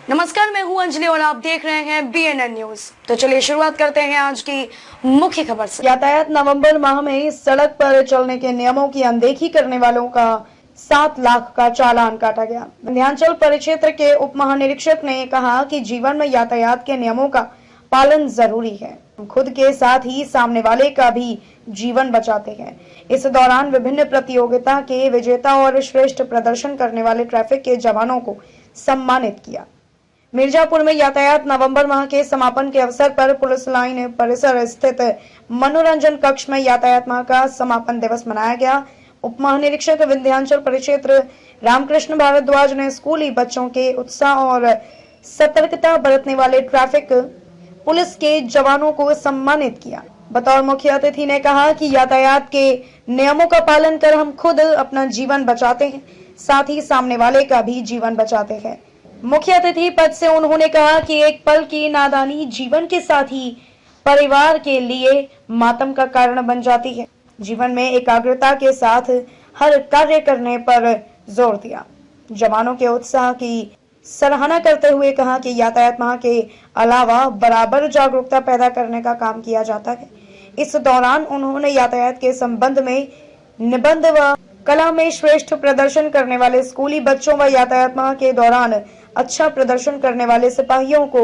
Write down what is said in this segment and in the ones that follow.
नमस्कार, मैं हूं अंजलि और आप देख रहे हैं BNN न्यूज। तो चलिए शुरुआत करते हैं आज की मुख्य खबर से। यातायात नवंबर माह में सड़क पर चलने के नियमों की अनदेखी करने वालों का 7 लाख का चालान काटा गया। विंध्याचल परिक्षेत्र के उप महानिरीक्षक ने कहा कि जीवन में यातायात के नियमों का पालन जरूरी है, खुद के साथ ही सामने वाले का भी जीवन बचाते हैं। इस दौरान विभिन्न प्रतियोगिता के विजेता और श्रेष्ठ प्रदर्शन करने वाले ट्रैफिक के जवानों को सम्मानित किया। मिर्जापुर में यातायात नवंबर माह के समापन के अवसर पर पुलिस लाइन परिसर स्थित मनोरंजन कक्ष में यातायात माह का समापन दिवस मनाया गया। उप महानिरीक्षक विंध्याचल परिक्षेत्र रामकृष्ण भारद्वाज ने स्कूली बच्चों के उत्साह और सतर्कता बरतने वाले ट्रैफिक पुलिस के जवानों को सम्मानित किया। बतौर मुख्य अतिथि ने कहा कि यातायात के नियमों का पालन कर हम खुद अपना जीवन बचाते हैं, साथ ही सामने वाले का भी जीवन बचाते हैं। मुख्य अतिथि पद से उन्होंने कहा कि एक पल की नादानी जीवन के साथ ही परिवार के लिए मातम का कारण बन जाती है। जीवन में एकाग्रता के साथ हर कार्य करने पर जोर दिया। जवानों के उत्साह की सराहना करते हुए कहा कि यातायात माह के अलावा बराबर जागरूकता पैदा करने का काम किया जाता है। इस दौरान उन्होंने यातायात के संबंध में निबंध व कला में श्रेष्ठ प्रदर्शन करने वाले स्कूली बच्चों व यातायात माह के दौरान अच्छा प्रदर्शन करने वाले सिपाहियों को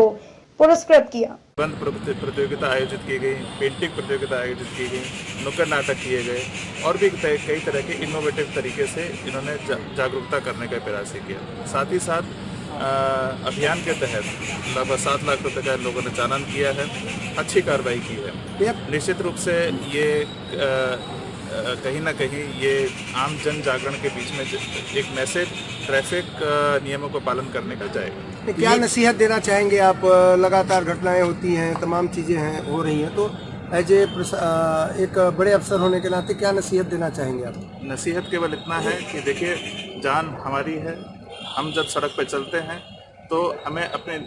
पुरस्कृत किया। निबंध प्रतियोगिता आयोजित की गई, पेंटिंग प्रतियोगिता आयोजित की गई, नुक्कड़ नाटक किए गए और भी कई तरह के इनोवेटिव तरीके से इन्होंने जागरूकता करने का प्रयास किया। साथ ही साथ अभियान के तहत लगभग 7 लाख रुपए का लोगों ने चालान किया है। अच्छी कार्रवाई की है। निश्चित रूप से ये कहीं ना कहीं ये आम जन जागरण के बीच में एक मैसेज ट्रैफिक नियमों को पालन करने का जाएगा। क्या नसीहत देना चाहेंगे आप? लगातार घटनाएं होती हैं, तमाम चीज़ें हैं हो रही हैं, तो एज एक बड़े अफसर होने के नाते क्या नसीहत देना चाहेंगे आप? नसीहत केवल इतना है कि देखिए, जान हमारी है। हम जब सड़क पर चलते हैं तो हमें अपने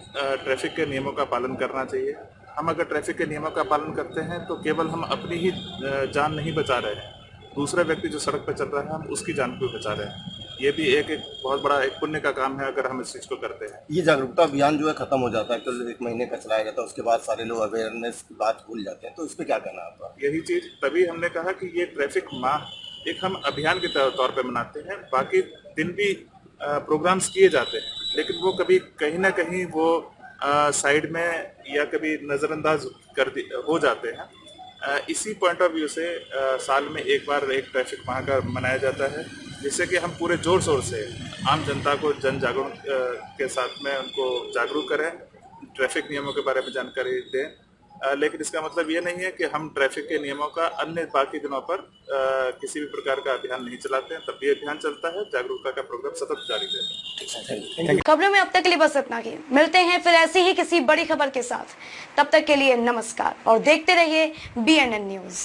ट्रैफिक के नियमों का पालन करना चाहिए। हम अगर ट्रैफिक के नियमों का पालन करते हैं तो केवल हम अपनी ही जान नहीं बचा रहे हैं, दूसरा व्यक्ति जो सड़क पर चल रहा है हम उसकी जान को बचा रहे हैं। ये भी एक बहुत बड़ा एक पुण्य का काम है अगर हम इस चीज़ को करते हैं। ये जागरूकता अभियान जो है खत्म हो जाता है, कल 1 महीने का चलाया जाता है, उसके बाद सारे लोग अवेयरनेस की बात भूल जाते हैं, तो इस पर क्या कहना है आपका? यही चीज़ तभी हमने कहा कि ये ट्रैफिक माह एक हम अभियान के तौर पर मनाते हैं। बाकी दिन भी प्रोग्राम्स किए जाते हैं, लेकिन वो कभी कहीं ना कहीं वो साइड में या कभी नज़रअंदाज हो जाते हैं। इसी पॉइंट ऑफ व्यू से साल में एक बार एक ट्रैफिक माह का मनाया जाता है, जिससे कि हम पूरे जोर शोर से आम जनता को जन जागरण के साथ में उनको जागरूक करें, ट्रैफिक नियमों के बारे में जानकारी दें। लेकिन इसका मतलब ये नहीं है कि हम ट्रैफिक के नियमों का अन्य बाकी दिनों पर किसी भी प्रकार का अभियान नहीं चलाते हैं। तब भी अभियान चलता है, जागरूकता का प्रोग्राम सतत जारी है। खबरों में अब तक के लिए बस इतना ही। मिलते हैं फिर ऐसी ही किसी बड़ी खबर के साथ। तब तक के लिए नमस्कार और देखते रहिए BNN न्यूज।